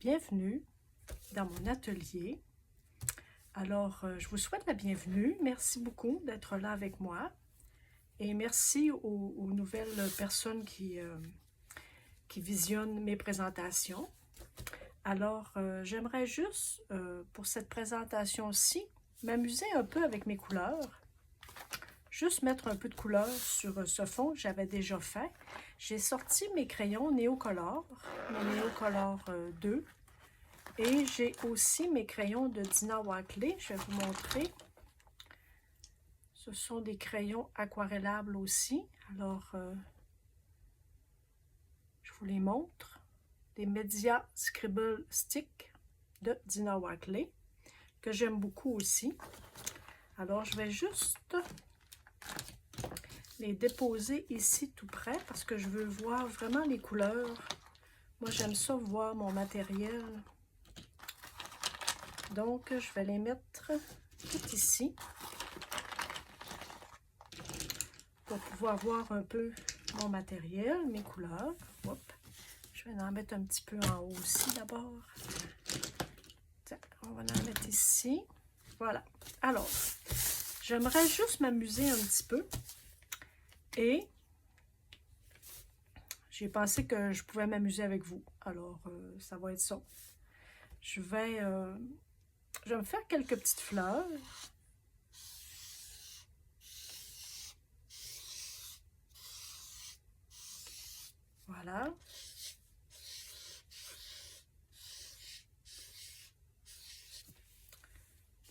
Bienvenue dans mon atelier. Alors, je vous souhaite la bienvenue. Merci beaucoup d'être là avec moi. Et merci aux nouvelles personnes qui visionnent mes présentations. Alors, j'aimerais juste, pour cette présentation-ci, m'amuser un peu avec mes couleurs. Juste mettre un peu de couleur sur ce fond que j'avais déjà fait. J'ai sorti mes crayons Neocolor, mes Neocolor 2. Et j'ai aussi mes crayons de Dina Wakley. Je vais vous montrer. Ce sont des crayons aquarellables aussi. Alors, je vous les montre. Des Media Scribble Stick de Dina Wakley, que j'aime beaucoup aussi. Alors, je vais juste les déposer ici tout près parce que je veux voir vraiment les couleurs. Moi, j'aime ça voir mon matériel. Donc, je vais les mettre tout ici pour pouvoir voir un peu mon matériel, mes couleurs. Hop. Je vais en mettre un petit peu en haut aussi d'abord. On va en mettre ici. Voilà. Alors, j'aimerais juste m'amuser un petit peu. Et j'ai pensé que je pouvais m'amuser avec vous. Alors, ça va être ça. Je vais me faire quelques petites fleurs. Voilà.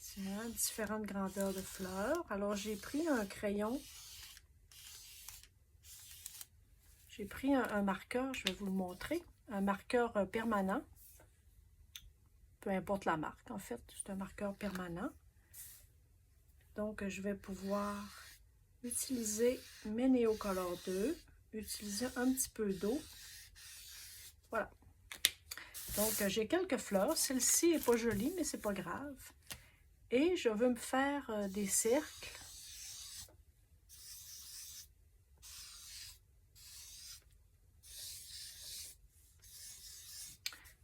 Tiens, différentes grandeurs de fleurs. Alors, j'ai pris un crayon. J'ai pris un marqueur, je vais vous le montrer. Un marqueur permanent. Peu importe la marque, en fait. C'est un marqueur permanent. Donc, je vais pouvoir utiliser mes Neocolor 2. Utiliser un petit peu d'eau. Voilà. Donc, j'ai quelques fleurs. Celle-ci n'est pas jolie, mais c'est pas grave. Et je veux me faire des cercles.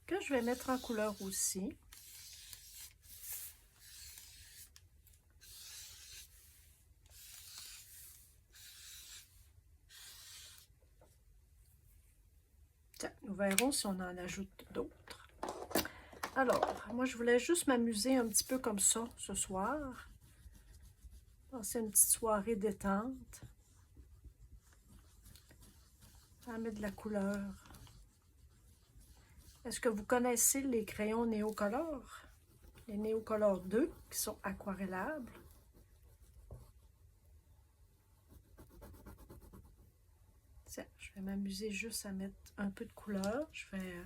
Que je vais mettre en couleur aussi. Tiens, nous verrons si on en ajoute d'autres. Alors, moi, je voulais juste m'amuser un petit peu comme ça ce soir. Passer une petite soirée détente. À mettre de la couleur. Est-ce que vous connaissez les crayons Neocolor? Les Neocolor 2 qui sont aquarellables. Tiens, je vais m'amuser juste à mettre un peu de couleur. Je vais...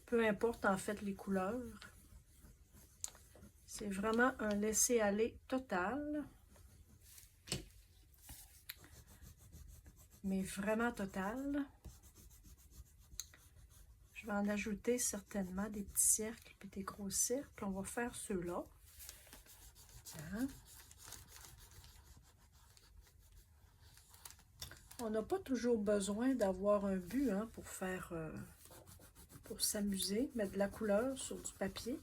peu importe en fait les couleurs. C'est vraiment un laisser-aller total. Mais vraiment total. Je vais en ajouter certainement des petits cercles et des gros cercles. On va faire ceux-là. Tiens. On n'a pas toujours besoin d'avoir un but hein, pour faire, pour s'amuser, mettre de la couleur sur du papier.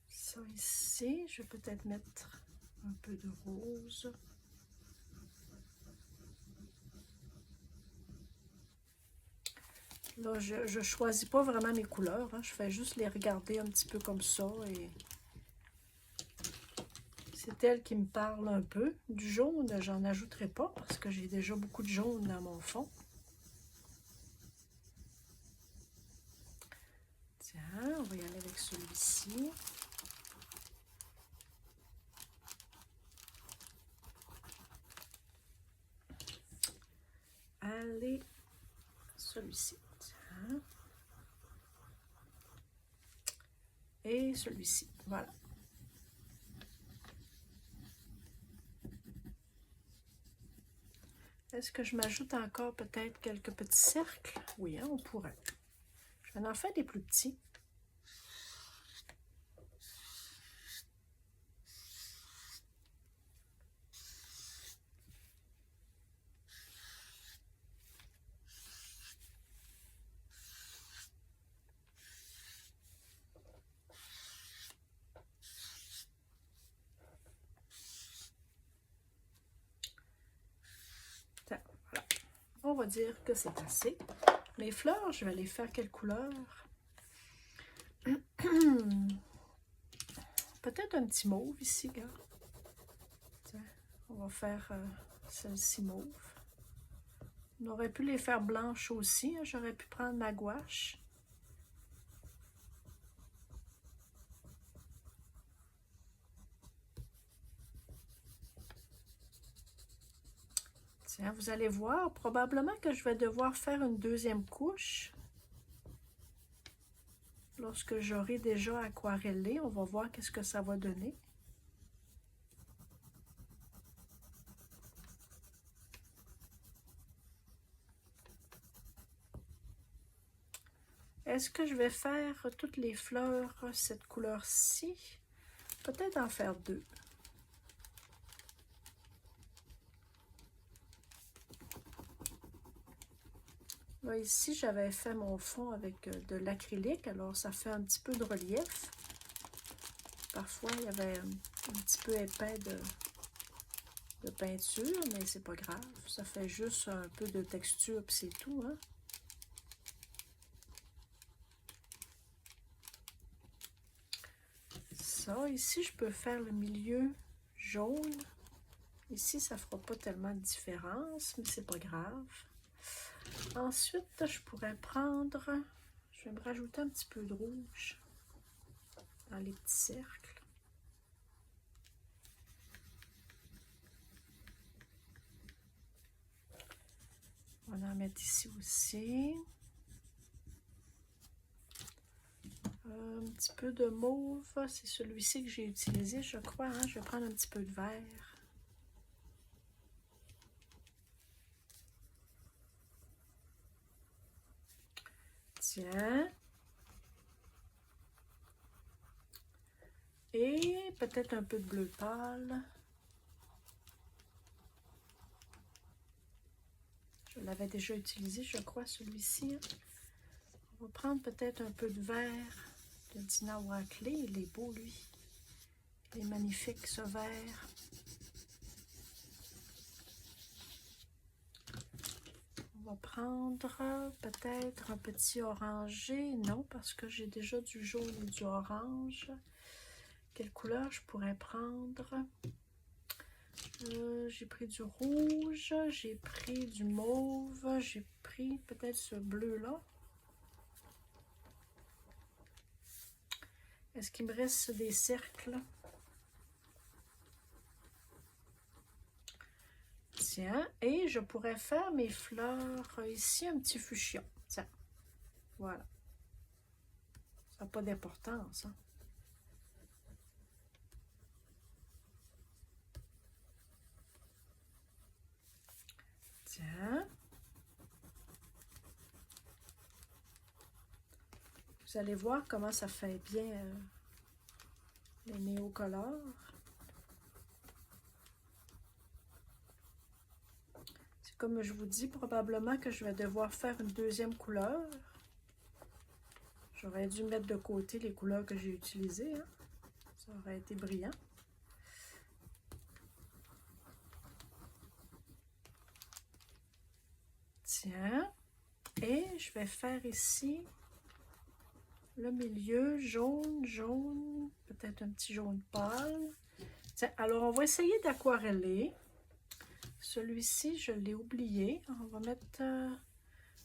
Ça ici, je vais peut-être mettre un peu de rose. Là, je ne choisis pas vraiment mes couleurs. Hein. Je fais juste les regarder un petit peu comme ça. Et c'est elle qui me parle un peu. Du jaune, j'en ajouterai pas parce que j'ai déjà beaucoup de jaune dans mon fond. Tiens, on va y aller avec celui-ci. Allez, celui-ci. Tiens. Et celui-ci. Voilà. Est-ce que je m'ajoute encore peut-être quelques petits cercles? Oui, hein, on pourrait. Je vais en faire des plus petits. on va dire que c'est assez. Mes fleurs, je vais les faire quelle couleur? Peut-être un petit mauve ici, regarde. Tiens, on va faire celle-ci mauve. On aurait pu les faire blanches aussi. Hein. J'aurais pu prendre ma gouache. Tiens, vous allez voir, probablement que je vais devoir faire une deuxième couche. Lorsque j'aurai déjà aquarellé, on va voir qu'est-ce que ça va donner. Est-ce que je vais faire toutes les fleurs cette couleur-ci? Peut-être en faire deux. Là, ici, j'avais fait mon fond avec de l'acrylique, alors ça fait un petit peu de relief. Parfois, il y avait un petit peu épais de peinture, mais c'est pas grave. Ça fait juste un peu de texture, puis c'est tout, hein. Ça, ici, je peux faire le milieu jaune. Ici, ça fera pas tellement de différence, mais c'est pas grave. Ensuite, je pourrais prendre, je vais me rajouter un petit peu de rouge dans les petits cercles. On va en mettre ici aussi. Un petit peu de mauve, c'est celui-ci que j'ai utilisé, je crois. Hein? Je vais prendre un petit peu de vert. Tiens. Et peut-être un peu de bleu pâle. Je l'avais déjà utilisé, je crois, celui-ci. On va prendre peut-être un peu de vert de Dina Wakley. Il est beau, lui. Il est magnifique, ce vert. On va prendre peut-être un petit orangé. Non, parce que j'ai déjà du jaune et du orange. Quelle couleur je pourrais prendre? J'ai pris du rouge, j'ai pris du mauve, j'ai pris peut-être ce bleu-là. Est-ce qu'il me reste des cercles? Tiens, et je pourrais faire mes fleurs ici, un petit fuchsia. Tiens, voilà. Ça n'a pas d'importance, hein? Tiens. Vous allez voir comment ça fait bien les néocolores. C'est comme je vous dis, probablement que je vais devoir faire une deuxième couleur. J'aurais dû mettre de côté les couleurs que j'ai utilisées. Hein? Ça aurait été brillant. Tiens. Et je vais faire ici le milieu jaune, jaune, peut-être un petit jaune pâle. Tiens, alors on va essayer d'aquareller. Celui-ci, je l'ai oublié. On va mettre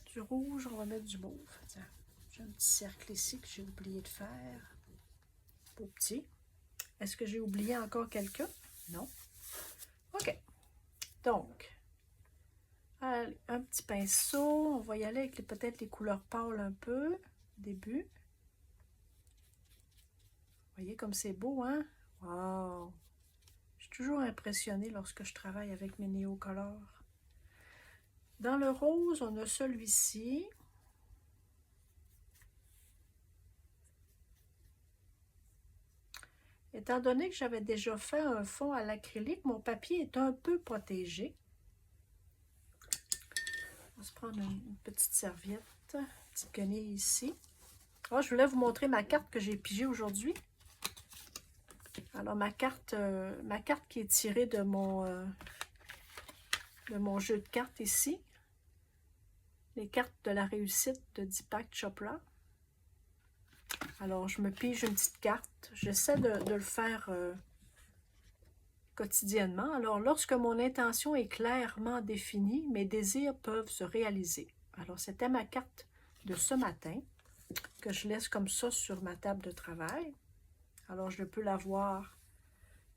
du rouge, on va mettre du mauve. Tiens, j'ai un petit cercle ici que j'ai oublié de faire. Beau petit. Est-ce que j'ai oublié encore quelqu'un? Non. OK. Donc, allez, un petit pinceau. On va y aller avec peut-être les couleurs pâles un peu. Début. Vous voyez comme c'est beau, hein? Wow! Je suis toujours impressionnée lorsque je travaille avec mes néocolores. Dans le rose, on a celui-ci. Étant donné que j'avais déjà fait un fond à l'acrylique, mon papier est un peu protégé. On va se prendre une petite serviette, une petite guenille ici. Oh, je voulais vous montrer ma carte que j'ai pigée aujourd'hui. Alors, ma carte qui est tirée de mon jeu de cartes ici. les cartes de la réussite de Deepak Chopra. Alors, je me pige une petite carte. J'essaie de le faire quotidiennement. Alors, lorsque mon intention est clairement définie, mes désirs peuvent se réaliser. Alors, c'était ma carte de ce matin, que je laisse comme ça sur ma table de travail. Alors, je peux la voir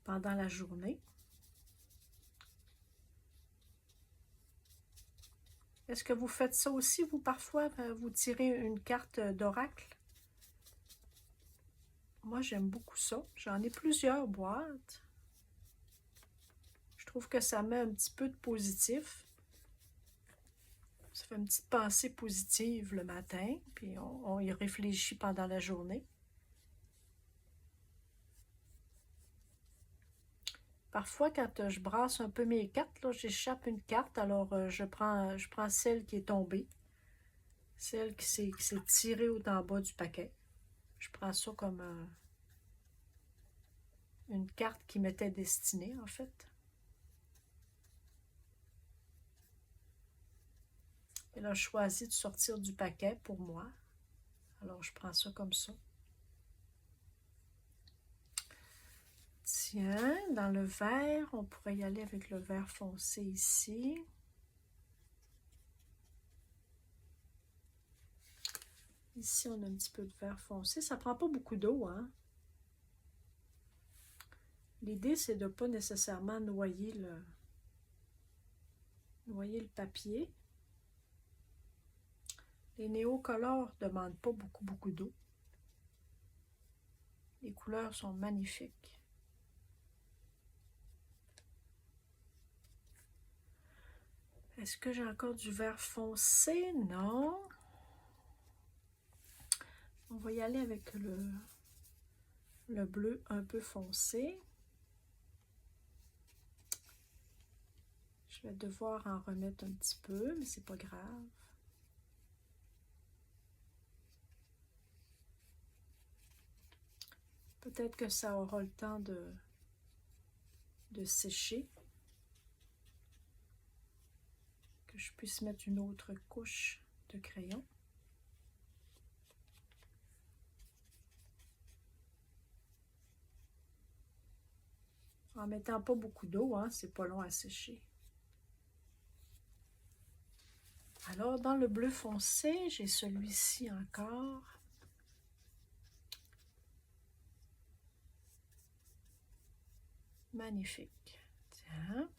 pendant la journée. Est-ce que vous faites ça aussi, vous, parfois, vous tirez une carte d'oracle? Moi, j'aime beaucoup ça. J'en ai plusieurs boîtes. Je trouve que ça met un petit peu de positif. Ça fait une petite pensée positive le matin, puis on y réfléchit pendant la journée. Parfois, quand je brasse un peu mes cartes, j'échappe une carte, alors je prends celle qui est tombée, celle qui s'est tirée au en bas du paquet. Je prends ça comme une carte qui m'était destinée, en fait. Et là, je choisis de sortir du paquet pour moi. Alors, je prends ça comme ça. Tiens, dans le vert, on pourrait y aller avec le vert foncé ici. Ici, on a un petit peu de vert foncé. Ça ne prend pas beaucoup d'eau, hein? L'idée, c'est de ne pas nécessairement noyer le papier. Les néocolores ne demandent pas beaucoup d'eau. Les couleurs sont magnifiques. Est-ce que j'ai encore du vert foncé? Non. On va y aller avec le bleu un peu foncé. Je vais devoir en remettre un petit peu, mais c'est pas grave. Peut-être que ça aura le temps de sécher. Que je puisse mettre une autre couche de crayon. En mettant pas beaucoup d'eau, hein, c'est pas long à sécher. Alors, dans le bleu foncé, j'ai celui-ci encore. Magnifique. Tiens.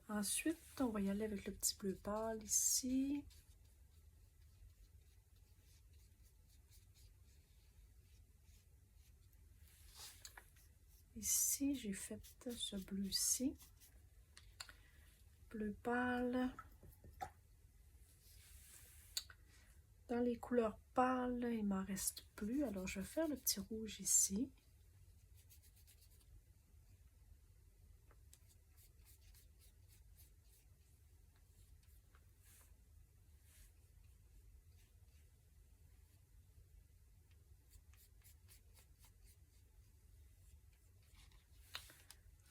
Ensuite, on va y aller avec le petit bleu pâle ici. Ici, j'ai fait ce bleu-ci. Bleu pâle. Dans les couleurs pâles, il ne m'en reste plus. Alors, je vais faire le petit rouge ici.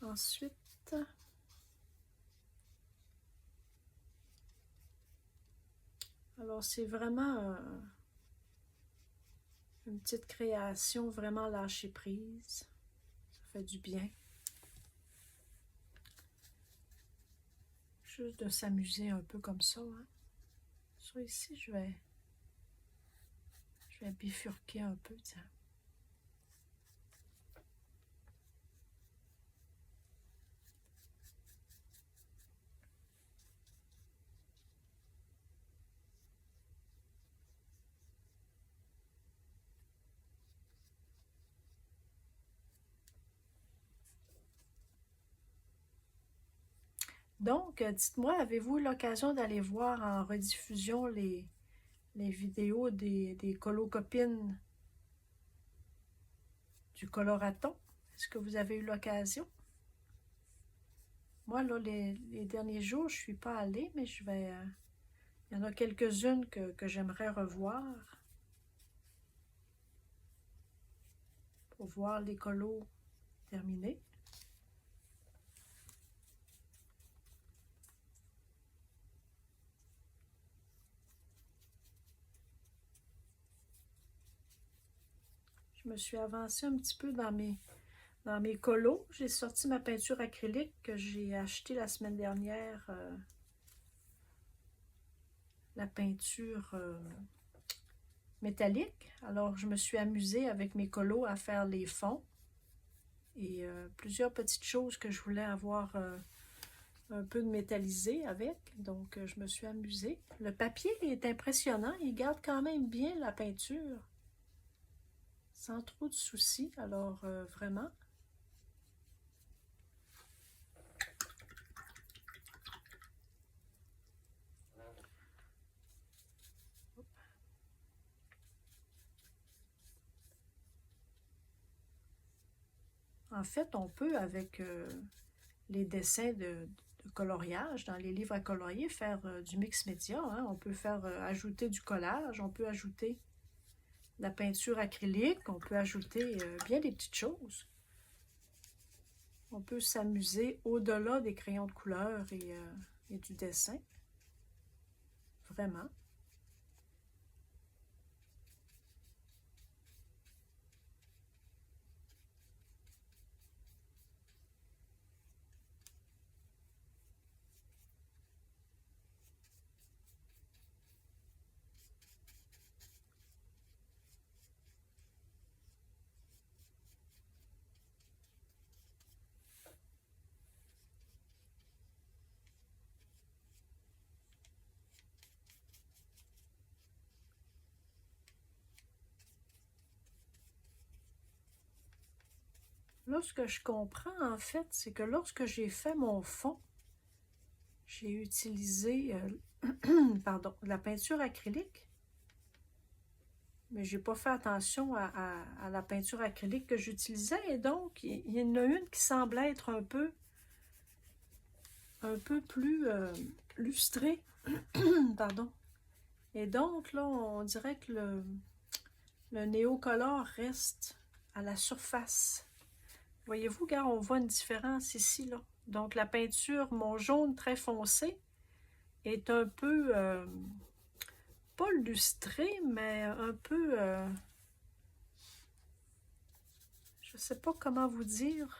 Ensuite, alors c'est vraiment une petite création, vraiment lâcher prise. Ça fait du bien. Juste de s'amuser un peu comme ça. Hein. Ça ici, je vais bifurquer un peu, tiens. Donc, dites-moi, avez-vous eu l'occasion d'aller voir en rediffusion les vidéos des colocopines du coloraton? Est-ce que vous avez eu l'occasion? Moi, là, les derniers jours, je ne suis pas allée, mais je vais... il y en a quelques-unes que j'aimerais revoir pour voir les colos terminés. Je me suis avancée un petit peu dans mes colos. J'ai sorti ma peinture acrylique que j'ai achetée la semaine dernière. La peinture métallique. Alors, je me suis amusée avec mes colos à faire les fonds. Et plusieurs petites choses que je voulais avoir un peu de métallisé avec. Donc, je me suis amusée. Le papier est impressionnant. Il garde quand même bien la peinture. Sans trop de soucis. Alors, vraiment. En fait, on peut, avec les dessins de coloriage, dans les livres à colorier, faire du mix média. Hein. On peut faire ajouter du collage, on peut ajouter de la peinture acrylique, on peut ajouter bien des petites choses. On peut s'amuser au-delà des crayons de couleur et du dessin. Vraiment. Là, ce que je comprends, en fait, c'est que lorsque j'ai fait mon fond, j'ai utilisé pardon, de la peinture acrylique, mais je n'ai pas fait attention à la peinture acrylique que j'utilisais, et donc, il y en a une qui semble être un peu plus lustrée, pardon. Et donc, là, on dirait que le néocolore reste à la surface. Voyez-vous, car on voit une différence ici, là. Donc, la peinture, mon jaune très foncé, est un peu, pas lustré, mais un peu, je ne sais pas comment vous dire.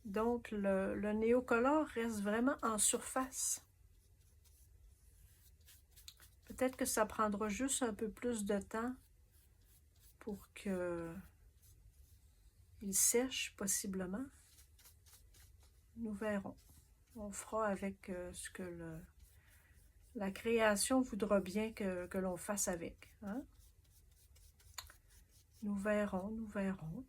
Donc, le néocolore reste vraiment en surface. Peut-être que ça prendra juste un peu plus de temps pour que il sèche, possiblement. Nous verrons. On fera avec ce que la création voudra bien que l'on fasse avec. Hein? Nous verrons, nous verrons.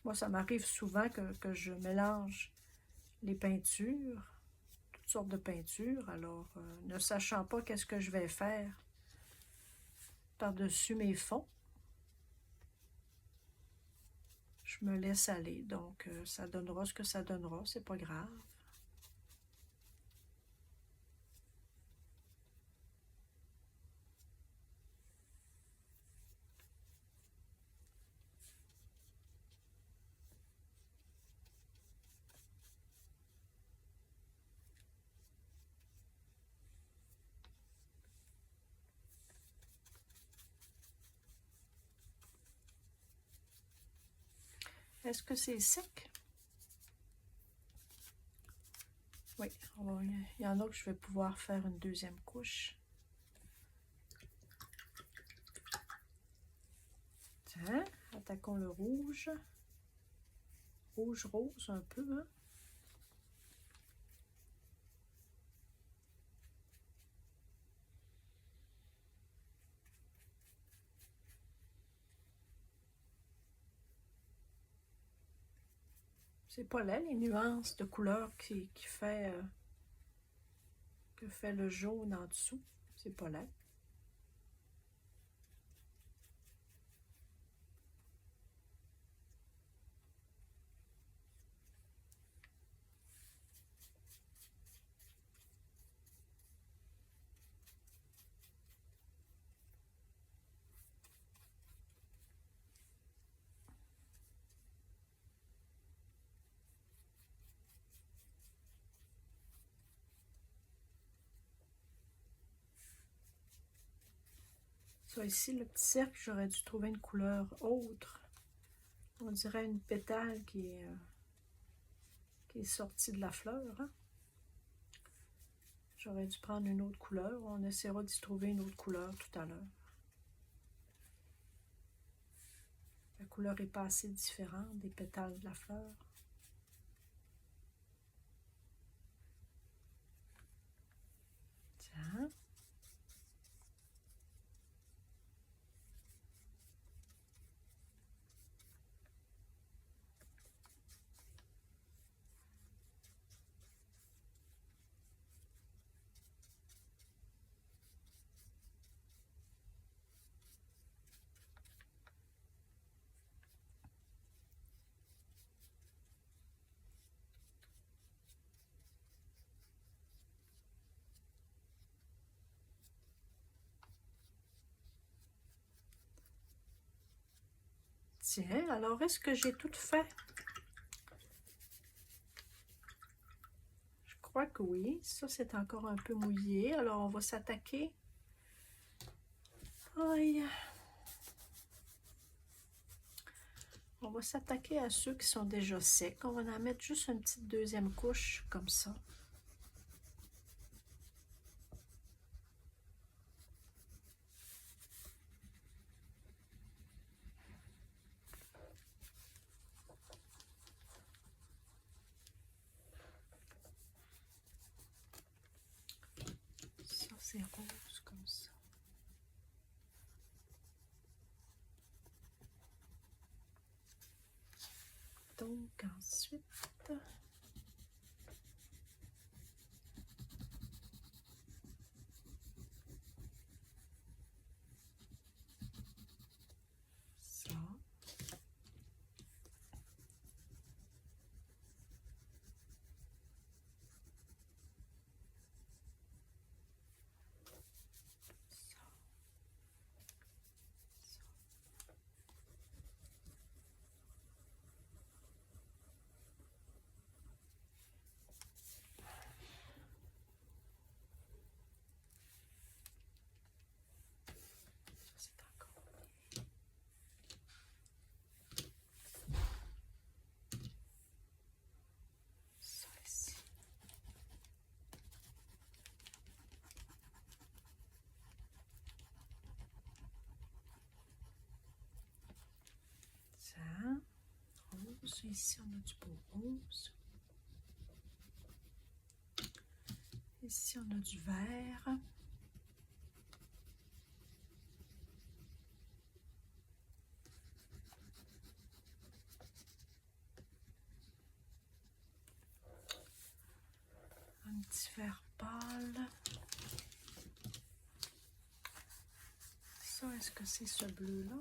Moi, ça m'arrive souvent que je mélange les peintures, toutes sortes de peintures, alors ne sachant pas qu'est-ce que je vais faire par-dessus mes fonds, je me laisse aller. Donc, ça donnera ce que ça donnera, c'est pas grave. Est-ce que c'est sec? Oui, il y en a que je vais pouvoir faire une deuxième couche. Tiens, attaquons le rouge. Rouge-rose un peu, hein? C'est pas laid, les nuances de couleurs que fait le jaune en dessous. C'est pas laid. Ça ici, le petit cercle, j'aurais dû trouver une couleur autre. On dirait une pétale qui est sortie de la fleur. Hein? J'aurais dû prendre une autre couleur. On essaiera d'y trouver une autre couleur tout à l'heure. La couleur n'est pas assez différente des pétales de la fleur. Tiens. Tiens, alors est-ce que j'ai tout fait? Je crois que oui. Ça, c'est encore un peu mouillé. Alors, on va s'attaquer. Aïe. On va s'attaquer à ceux qui sont déjà secs. On va en mettre juste une petite deuxième couche comme ça. Ça, c'est rose comme ça. Donc, ensuite... ça. C'est encore ça ici. Ça. Rose. Ici, on a du beau rose. Ici, on a du vert. Un petit vert pâle. Ça, est-ce que c'est ce bleu-là?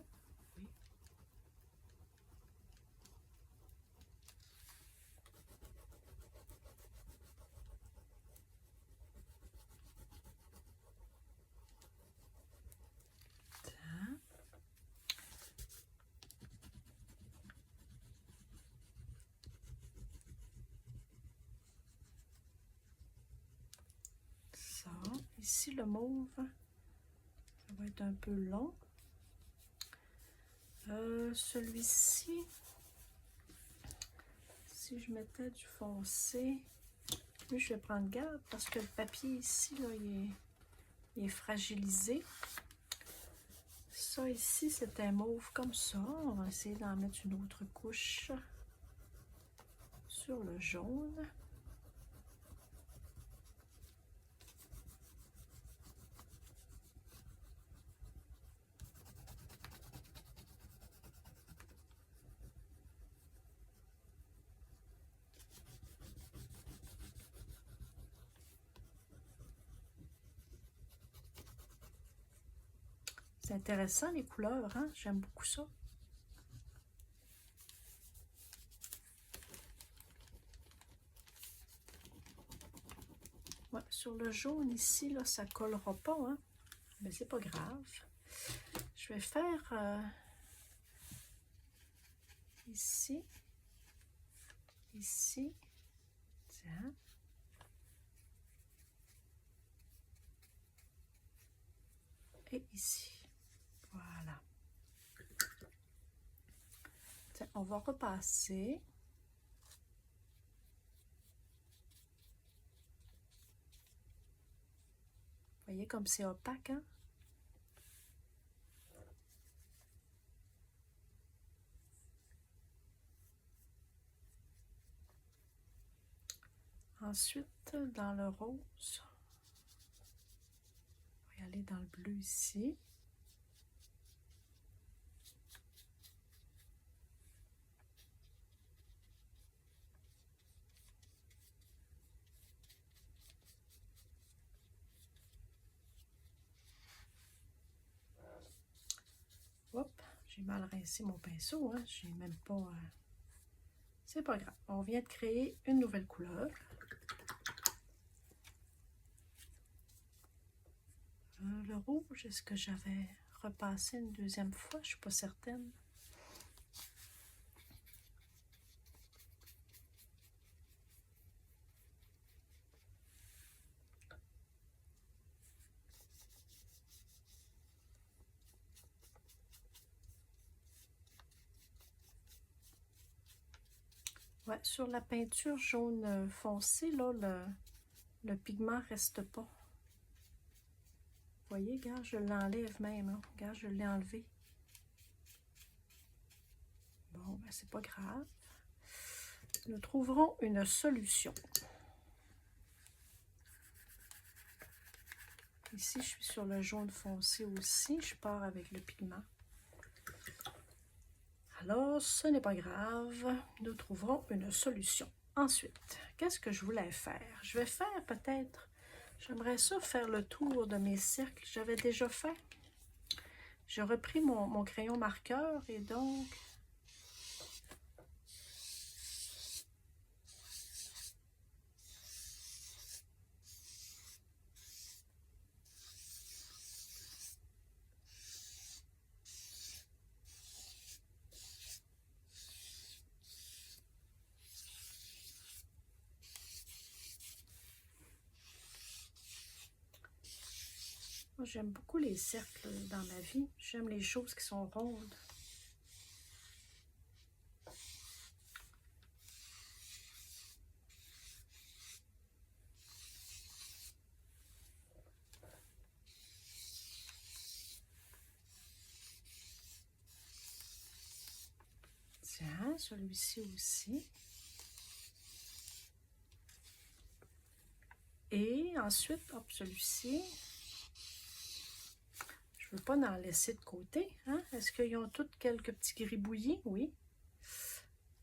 Oui. Tiens. Ça. Ici, le mauve, ça va être un peu long. Celui-ci, si je mettais du foncé, lui, je vais prendre garde parce que le papier ici, là, il est fragilisé. Ça ici, c'est un mauve comme ça. On va essayer d'en mettre une autre couche sur le jaune. C'est intéressant les couleurs, hein? J'aime beaucoup ça. Ouais, sur le jaune ici, là, ça ne collera pas, hein? Mais c'est pas grave. Je vais faire ici, ici, tiens. Et ici. on va repasser. Vous voyez comme c'est opaque, hein? Ensuite, dans le rose, on va y aller dans le bleu ici. Hop, j'ai mal rincé mon pinceau, hein? J'ai même pas... C'est pas grave. On vient de créer une nouvelle couleur. Le rouge, est-ce que j'avais repassé une deuxième fois? Je suis pas certaine. Ouais, sur la peinture jaune foncé, là, le pigment reste pas. Vous voyez, regarde, je l'enlève même. Hein. Regarde, je l'ai enlevé. Bon, ben, c'est pas grave. Nous trouverons une solution. Ici, je suis sur le jaune foncé aussi. Je pars avec le pigment. Alors, ce n'est pas grave. Nous trouverons une solution. Ensuite, qu'est-ce que je voulais faire? Je vais faire peut-être... J'aimerais ça faire le tour de mes cercles. J'avais déjà fait. J'ai repris mon crayon marqueur et donc... Moi, j'aime beaucoup les cercles dans ma vie. J'aime les choses qui sont rondes. Tiens, celui-ci aussi. Et ensuite, hop, celui-ci. Je ne veux pas en laisser de côté. Hein? Est-ce qu'ils ont tous quelques petits gribouillis? Oui.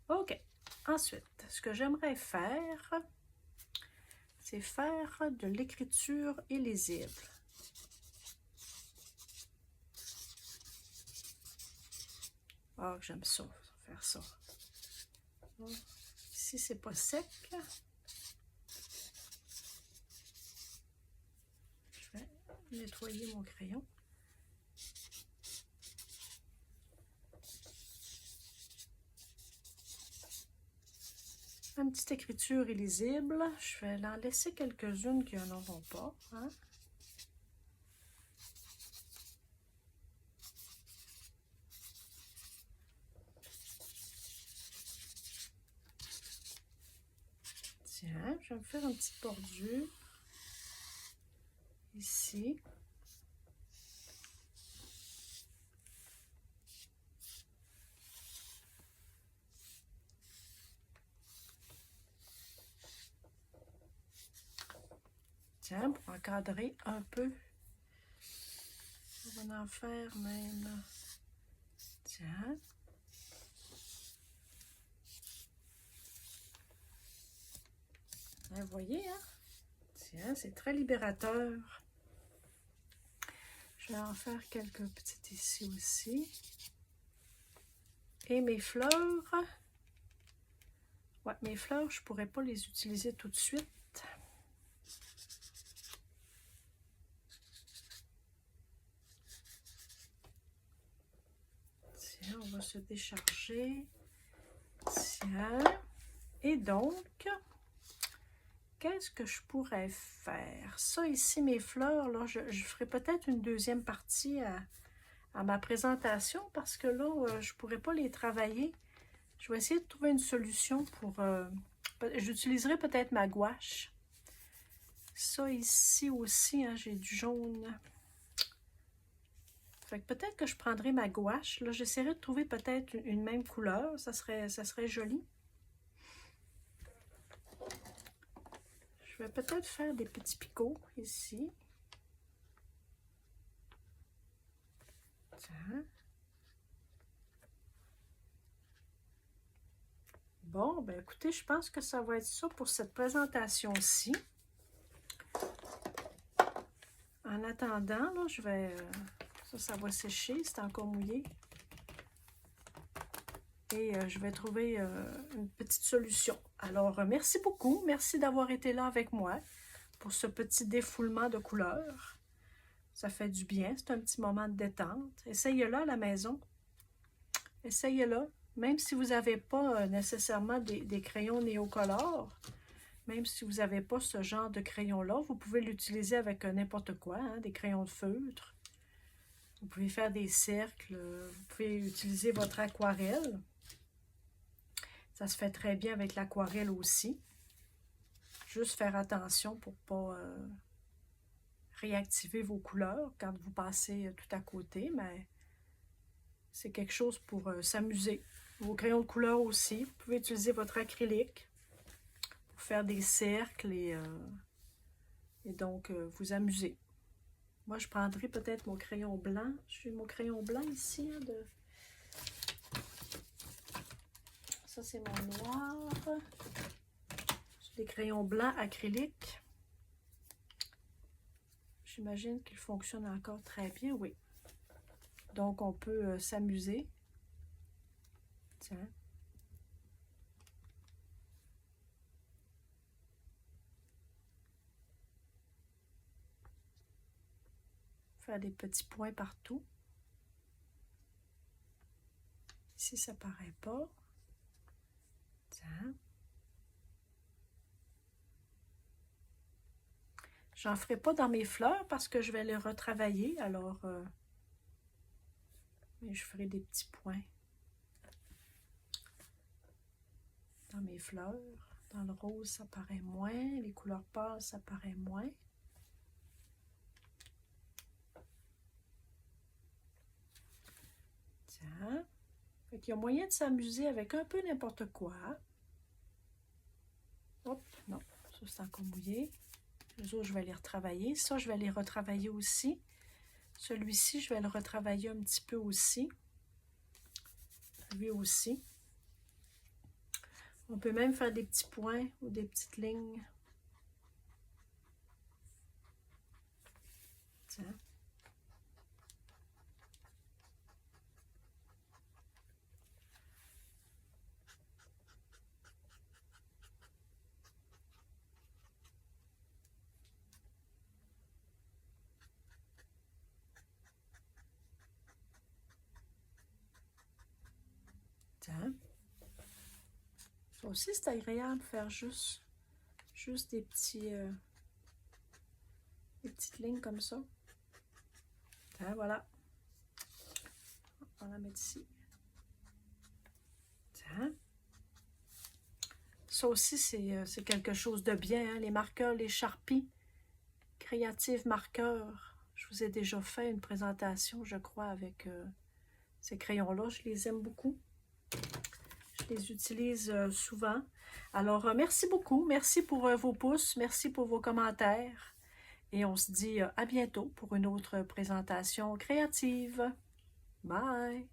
OK. Ensuite, ce que j'aimerais faire, c'est faire de l'écriture illisible. Ah, j'aime ça, faire ça. Ici, c'est pas sec. Je vais nettoyer mon crayon. Une petite écriture illisible. Je vais en laisser quelques-unes qui n'en auront pas. Hein? Tiens, je vais me faire une petite bordure ici. Tiens, pour encadrer un peu. On va en faire même. Tiens. Vous voyez, hein? Tiens, c'est très libérateur. Je vais en faire quelques petites ici aussi. Et mes fleurs. Ouais, mes fleurs, je ne pourrais pas les utiliser tout de suite. Tiens, on va se décharger. Tiens. Et donc, qu'est-ce que je pourrais faire? Ça ici, mes fleurs, là, je ferai peut-être une deuxième partie à ma présentation parce que là, je ne pourrais pas les travailler Je vais essayer de trouver une solution pour... j'utiliserai peut-être ma gouache. Ça ici aussi, hein, j'ai du jaune. Fait que peut-être que je prendrai ma gouache. Là, j'essaierai de trouver peut-être une même couleur. Ça serait joli. Je vais peut-être faire des petits picots ici. Tiens. Bon, ben écoutez, je pense que ça va être ça pour cette présentation-ci. En attendant, là, je vais... ça va sécher, c'est encore mouillé. Et je vais trouver une petite solution. Alors, merci beaucoup. Merci d'avoir été là avec moi pour ce petit défoulement de couleurs. Ça fait du bien. C'est un petit moment de détente. Essayez-le à la maison. Essayez-le. Même si vous n'avez pas nécessairement des crayons néocolores, même si vous n'avez pas ce genre de crayon-là, vous pouvez l'utiliser avec n'importe quoi, hein, des crayons de feutre. Vous pouvez faire des cercles. Vous pouvez utiliser votre aquarelle. Ça se fait très bien avec l'aquarelle aussi. Juste faire attention pour ne pas réactiver vos couleurs quand vous passez tout à côté, mais c'est quelque chose pour s'amuser. Vos crayons de couleur aussi. Vous pouvez utiliser votre acrylique pour faire des cercles et donc vous amuser. Moi, je prendrai peut-être mon crayon blanc. J'ai mon crayon blanc ici. Hein, Ça, c'est mon noir. J'ai des crayons blancs acryliques. J'imagine qu'ils fonctionnent encore très bien, oui. Donc, on peut s'amuser. Tiens. Faire des petits points partout. Ici, ça ne paraît pas. Tiens. J'en ferai pas dans mes fleurs parce que je vais les retravailler. Alors, mais je ferai des petits points dans mes fleurs. Dans le rose, ça paraît moins. Les couleurs pâles, ça paraît moins. Tiens. Fait qu'il y a moyen de s'amuser avec un peu n'importe quoi. Hop, non, ça c'est encore mouillé. Les autres, je vais les retravailler. Ça, je vais les retravailler aussi. Celui-ci, je vais le retravailler un petit peu aussi. Lui aussi. On peut même faire des petits points ou des petites lignes. Tiens. Tiens. Ça aussi, c'est agréable de faire juste des petites lignes comme ça. Tiens, voilà. On va la mettre ici. Tiens. Ça aussi, c'est quelque chose de bien. Hein? Les marqueurs, les Sharpie, Creative Marqueurs. Je vous ai déjà fait une présentation, je crois, avec ces crayons-là. Je les aime beaucoup. Je les utilise souvent. Alors, merci beaucoup. Merci pour vos pouces. Merci pour vos commentaires. Et on se dit à bientôt pour une autre présentation créative. Bye!